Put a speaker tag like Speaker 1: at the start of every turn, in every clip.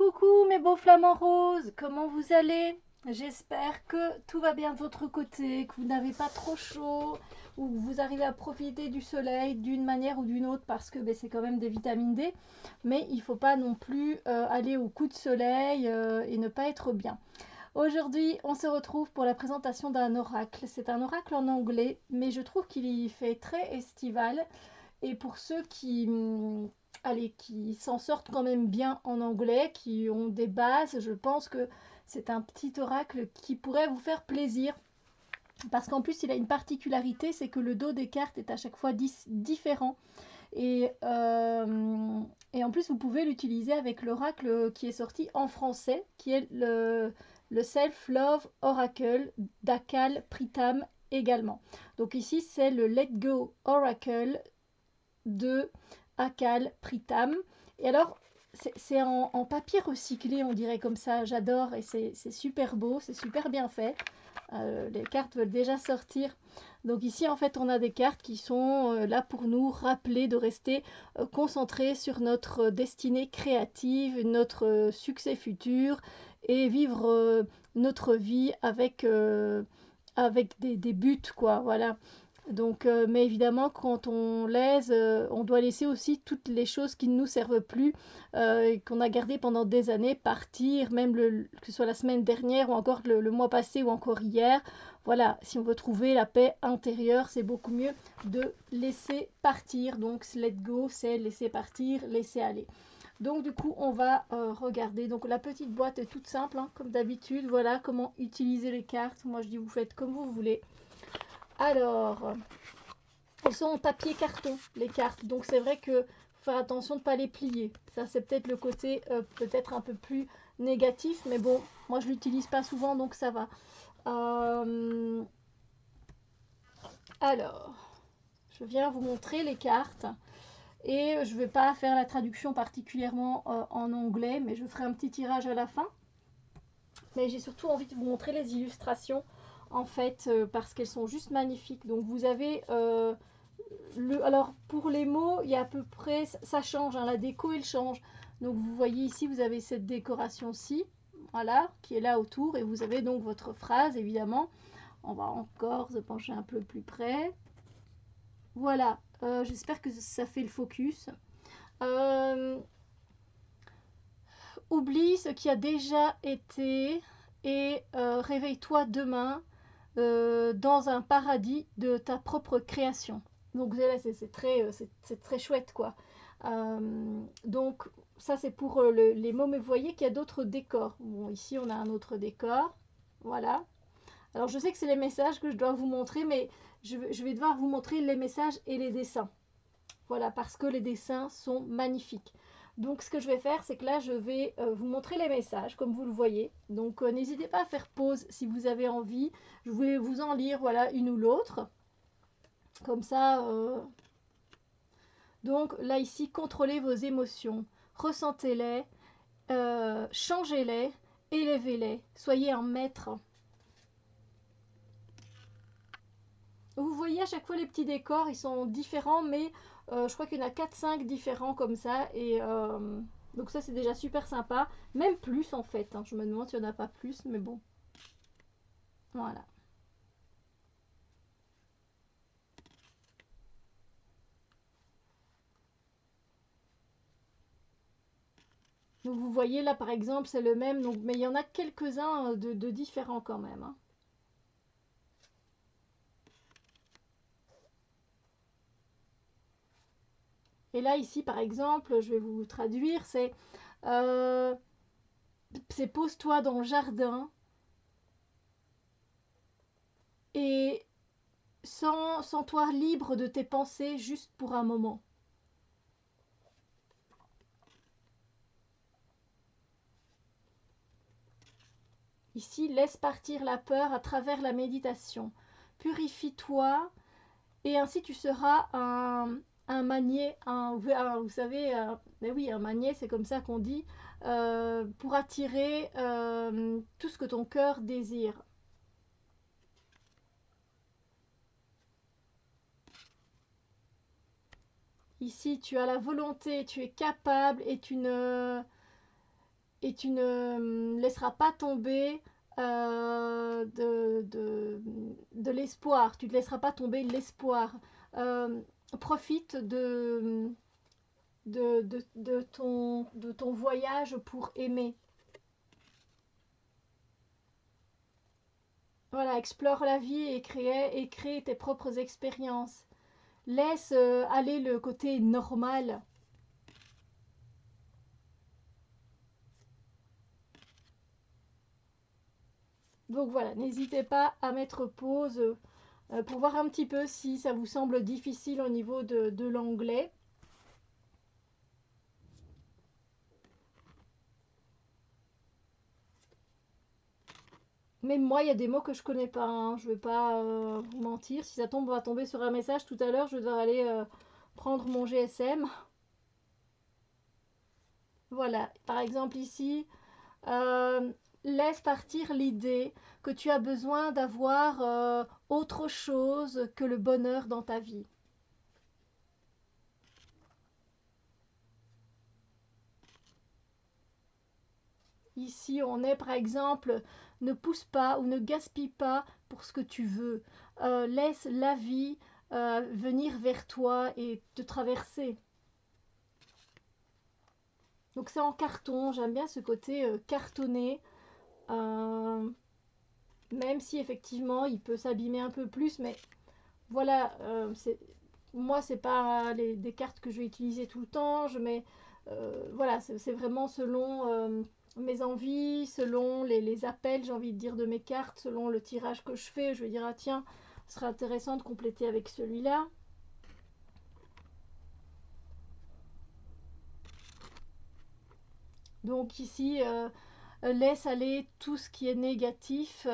Speaker 1: Coucou mes beaux flamants roses, comment vous allez? J'espère que tout va bien de votre côté, que vous n'avez pas trop chaud ou que vous arrivez à profiter du soleil d'une manière ou d'une autre parce que c'est quand même des vitamines D. Mais il ne faut pas non plus aller au coup de soleil et ne pas être bien. Aujourd'hui, on se retrouve pour la présentation d'un oracle. C'est un oracle en anglais, mais je trouve qu'il y fait très estival. Et pour ceux qui s'en sortent quand même bien en anglais, qui ont des bases, je pense que c'est un petit oracle qui pourrait vous faire plaisir. Parce qu'en plus, il a une particularité, c'est que le dos des cartes est à chaque fois différent. Et, euh, et en plus, vous pouvez l'utiliser avec l'oracle qui est sorti en français, qui est le Self-Love Oracle d'Akal Pritam également. Donc ici, c'est le Let Go Oracle de Akal Pritam. Et alors, c'est en papier recyclé, on dirait comme ça. J'adore et c'est super beau, c'est super bien fait. Les cartes veulent déjà sortir. Donc ici, en fait, on a des cartes qui sont là pour nous rappeler de rester concentrés sur notre destinée créative, notre succès futur et vivre notre vie avec des buts, quoi. Voilà. Donc, mais évidemment, quand on laisse, on doit laisser aussi toutes les choses qui ne nous servent plus, qu'on a gardées pendant des années, partir, même que ce soit la semaine dernière ou encore le mois passé ou encore hier. Voilà, si on veut trouver la paix intérieure, c'est beaucoup mieux de laisser partir. Donc, let go, c'est laisser partir, laisser aller. Donc, du coup, on va regarder. Donc, la petite boîte est toute simple, hein, comme d'habitude. Voilà comment utiliser les cartes. Moi, je dis, vous faites comme vous voulez. Alors, elles sont en papier carton, les cartes. Donc c'est vrai que faut faire attention de ne pas les plier. Ça, c'est peut-être le côté peut-être un peu plus négatif. Mais bon, moi, je l'utilise pas souvent, donc ça va. Euh, alors, je viens vous montrer les cartes. Et je ne vais pas faire la traduction particulièrement en anglais, mais je ferai un petit tirage à la fin. Mais j'ai surtout envie de vous montrer les illustrations, en fait, parce qu'elles sont juste magnifiques. Donc vous avez alors pour les mots, il y a à peu près, ça change, hein, la déco elle change. Donc vous voyez ici, vous avez cette décoration-ci, voilà, qui est là autour, et vous avez donc votre phrase évidemment. On va encore se pencher un peu plus près. Voilà, j'espère que ça fait le focus. Euh, Oublie ce qui a déjà été et réveille-toi demain dans un paradis de ta propre création. Donc là, c'est très chouette, quoi. Donc ça, c'est pour les mots, mais vous voyez qu'il y a d'autres décors. Bon, ici, on a un autre décor. Voilà. Alors, je sais que c'est les messages que je dois vous montrer, mais je vais devoir vous montrer les messages et les dessins. Voilà, parce que les dessins sont magnifiques. Donc, ce que je vais faire, c'est que là, je vais vous montrer les messages, comme vous le voyez. Donc, n'hésitez pas à faire pause si vous avez envie. Je vais vous en lire, voilà, une ou l'autre. Comme ça. Donc, là, ici, contrôlez vos émotions. Ressentez-les, changez-les, élevez-les. Soyez un maître. Vous voyez à chaque fois les petits décors, ils sont différents, mais je crois qu'il y en a 4-5 différents comme ça. Et donc ça c'est déjà super sympa. Même plus en fait, hein. Je me demande s'il n'y en a pas plus, mais bon. Voilà. Donc vous voyez là par exemple c'est le même, donc, mais il y en a quelques-uns de différents quand même, hein. Et là ici par exemple, je vais vous traduire, euh, c'est pose-toi dans le jardin et sens-toi libre de tes pensées juste pour un moment. Ici, laisse partir la peur à travers la méditation. Purifie-toi et ainsi tu seras un manier, vous savez, mais oui, un manier, c'est comme ça qu'on dit, pour attirer tout ce que ton cœur désire. Ici, tu as la volonté, tu es capable et et tu ne laisseras pas tomber de l'espoir. Tu ne laisseras pas tomber l'espoir. Profite de ton voyage pour aimer. Voilà, explore la vie et crée tes propres expériences. Laisse aller le côté normal. Donc voilà, n'hésitez pas à mettre pause pour voir un petit peu si ça vous semble difficile au niveau de l'anglais. Même moi, il y a des mots que je connais pas, hein. Je vais pas vous mentir. Si ça tombe, on va tomber sur un message tout à l'heure. Je vais devoir aller prendre mon GSM. Voilà, par exemple ici, euh, laisse partir l'idée que tu as besoin d'avoir autre chose que le bonheur dans ta vie. Ici, on est par exemple, ne pousse pas ou ne gaspille pas pour ce que tu veux. Laisse la vie venir vers toi et te traverser. Donc c'est en carton, j'aime bien ce côté cartonné, même si effectivement il peut s'abîmer un peu plus, mais voilà, moi c'est pas des cartes que je vais utiliser tout le temps, voilà, c'est vraiment selon mes envies, selon les appels, j'ai envie de dire, de mes cartes, selon le tirage que je fais, je vais dire, ah tiens, ce serait intéressant de compléter avec celui-là. Donc ici, laisse aller tout ce qui est négatif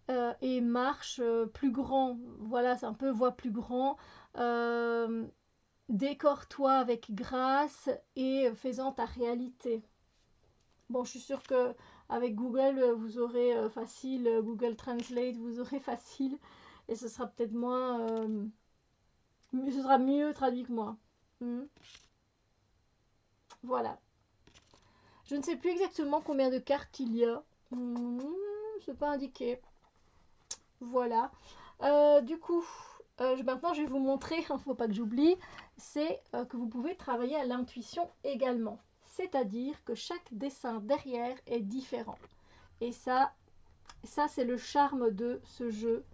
Speaker 1: et marche plus grand. Voilà, c'est un peu voix plus grand. Décore-toi avec grâce et fais-en ta réalité. Bon, je suis sûre que avec Google, vous aurez facile, Google Translate, vous aurez facile, et ce sera peut-être ce sera mieux traduit que moi. Voilà. Je ne sais plus exactement combien de cartes il y a. C'est pas indiqué. Voilà. Du coup, maintenant je vais vous montrer, il ne faut pas que j'oublie, c'est que vous pouvez travailler à l'intuition également. C'est-à-dire que chaque dessin derrière est différent. Et ça c'est le charme de ce jeu.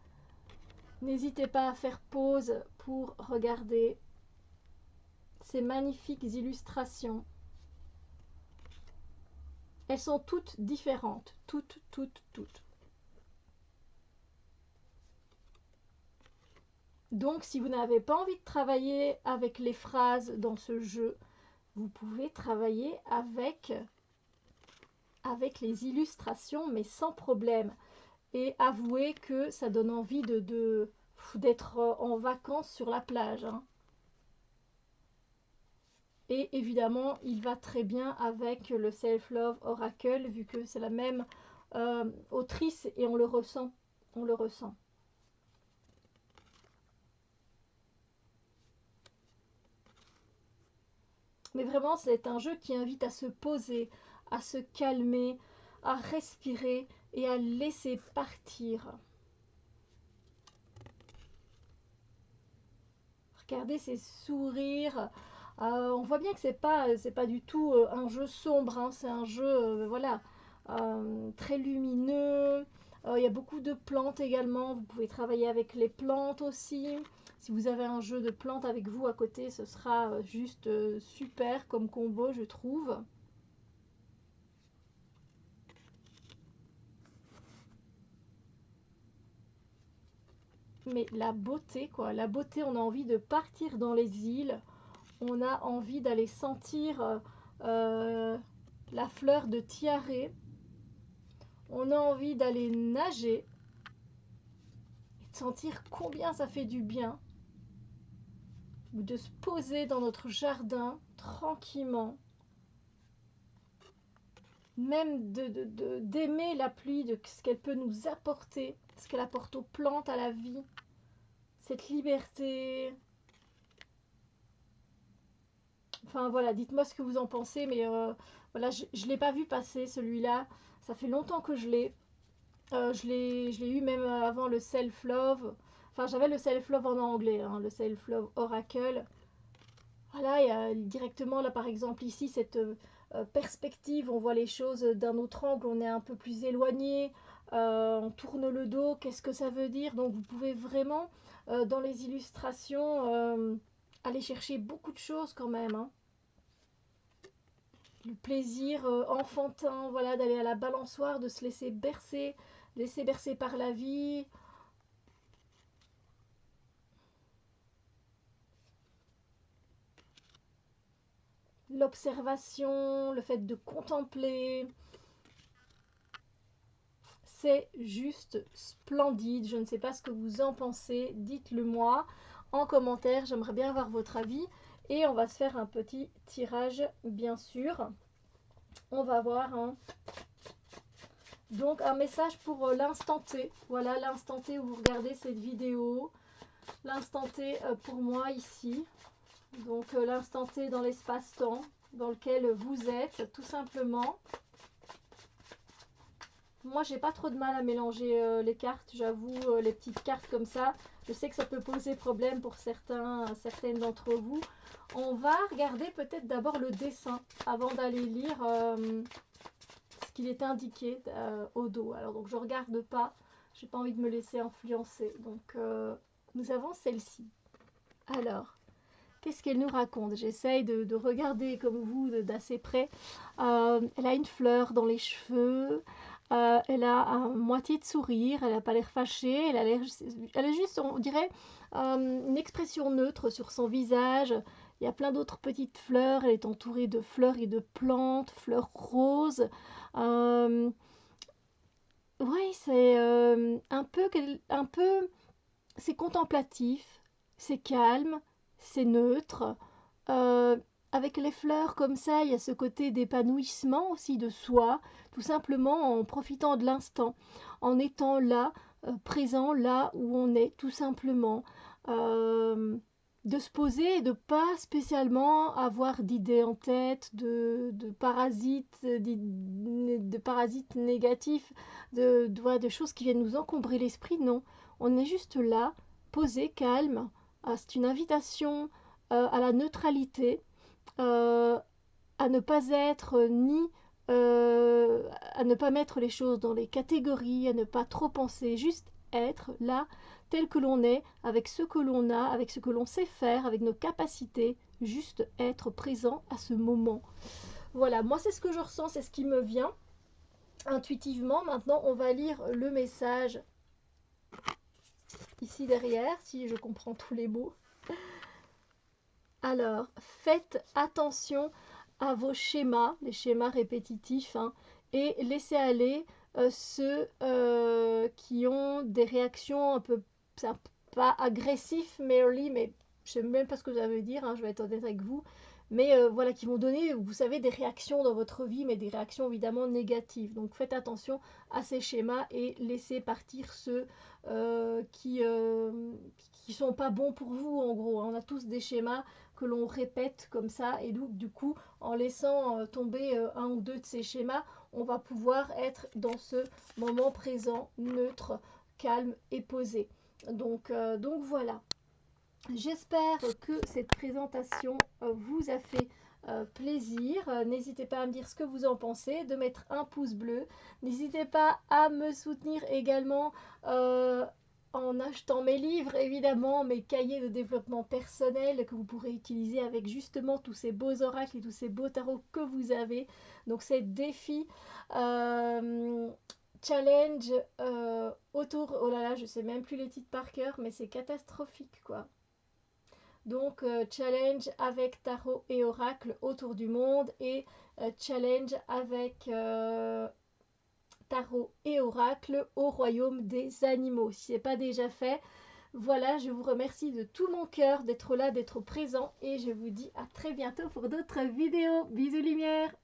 Speaker 1: N'hésitez pas à faire pause pour regarder ces magnifiques illustrations. Elles sont toutes différentes, toutes. Donc si vous n'avez pas envie de travailler avec les phrases dans ce jeu, vous pouvez travailler avec les illustrations, mais sans problème. Et avouez que ça donne envie d'être en vacances sur la plage. Hein. Et évidemment, il va très bien avec le Self-Love Oracle, vu que c'est la même autrice et on le ressent. On le ressent. Mais vraiment, c'est un jeu qui invite à se poser, à se calmer, à respirer et à laisser partir. Regardez ces sourires. On voit bien que c'est pas du tout un jeu sombre. Hein. C'est un jeu, voilà, très lumineux. Il y a beaucoup de plantes également. Vous pouvez travailler avec les plantes aussi. Si vous avez un jeu de plantes avec vous à côté, ce sera juste super comme combo, je trouve. Mais la beauté, quoi. La beauté, on a envie de partir dans les îles. On a envie d'aller sentir la fleur de tiare. On a envie d'aller nager et de sentir combien ça fait du bien. Ou de se poser dans notre jardin tranquillement. Même d'aimer la pluie, de ce qu'elle peut nous apporter, ce qu'elle apporte aux plantes, à la vie. Cette liberté. Enfin voilà, dites-moi ce que vous en pensez, mais voilà, je ne l'ai pas vu passer celui-là. Ça fait longtemps que je l'ai. Je l'ai eu même avant le Self-Love. Enfin, j'avais le Self-Love en anglais, hein, le Self-Love Oracle. Voilà, il y a directement là par exemple ici cette perspective, on voit les choses d'un autre angle, on est un peu plus éloigné, on tourne le dos, qu'est-ce que ça veut dire? Donc vous pouvez vraiment dans les illustrations aller chercher beaucoup de choses quand même, hein. Le plaisir enfantin, voilà, d'aller à la balançoire, de se laisser bercer par la vie. L'observation, le fait de contempler. C'est juste splendide. Je ne sais pas ce que vous en pensez. Dites-le moi en commentaire. J'aimerais bien avoir votre avis. Et on va se faire un petit tirage, bien sûr. On va voir donc un message pour l'instant T. Voilà l'instant T où vous regardez cette vidéo. L'instant T pour moi ici. Donc l'instant T dans l'espace-temps dans lequel vous êtes, tout simplement. Moi, j'ai pas trop de mal à mélanger les cartes, j'avoue, les petites cartes comme ça. Je sais que ça peut poser problème pour certaines d'entre vous. On va regarder peut-être d'abord le dessin avant d'aller lire ce qu'il est indiqué au dos. Alors, donc, je regarde pas, j'ai pas envie de me laisser influencer. Donc, nous avons celle-ci. Alors, qu'est-ce qu'elle nous raconte? J'essaye de regarder comme vous d'assez près. Elle a une fleur dans les cheveux. Elle a un moitié de sourire, elle n'a pas l'air fâchée, elle a juste, on dirait, une expression neutre sur son visage. Il y a plein d'autres petites fleurs, elle est entourée de fleurs et de plantes, fleurs roses. Euh, oui, c'est un peu, c'est contemplatif, c'est calme, c'est neutre. Euh, Avec les fleurs comme ça, il y a ce côté d'épanouissement aussi de soi, tout simplement en profitant de l'instant, en étant là, présent là où on est, tout simplement. Euh, de se poser et de pas spécialement avoir d'idées en tête, de parasites négatifs, de choses qui viennent nous encombrer l'esprit. Non, on est juste là, posé, calme. C'est une invitation à la neutralité, euh, à ne pas être à ne pas mettre les choses dans les catégories, à ne pas trop penser, juste être là tel que l'on est, avec ce que l'on a, avec ce que l'on sait faire, avec nos capacités, juste être présent à ce moment. Voilà, moi c'est ce que je ressens, c'est ce qui me vient intuitivement. Maintenant, on va lire le message ici derrière, si je comprends tous les mots. Alors, faites attention à vos schémas, les schémas répétitifs, hein, et laissez aller ceux qui ont des réactions un peu, pas agressifs, merely, mais je ne sais même pas ce que ça veut dire, hein, je vais être honnête avec vous, mais voilà, qui vont donner, vous savez, des réactions dans votre vie, mais des réactions évidemment négatives. Donc faites attention à ces schémas et laissez partir ceux qui sont pas bons pour vous, en gros. On a tous des schémas que l'on répète comme ça, et donc du coup en laissant tomber un ou deux de ces schémas, on va pouvoir être dans ce moment présent, neutre, calme et posé. Donc voilà, j'espère que cette présentation vous a fait plaisir. N'hésitez pas à me dire ce que vous en pensez, de mettre un pouce bleu. N'hésitez pas à me soutenir également en achetant mes livres, évidemment, mes cahiers de développement personnel que vous pourrez utiliser avec justement tous ces beaux oracles et tous ces beaux tarots que vous avez. Donc c'est défi, challenge autour, oh là là, je sais même plus les titres par cœur, mais c'est catastrophique quoi. Donc challenge avec tarot et oracle autour du monde et challenge avec tarot et oracle au royaume des animaux. Si ce n'est pas déjà fait, voilà, je vous remercie de tout mon cœur d'être là, d'être présent et je vous dis à très bientôt pour d'autres vidéos. Bisous lumière.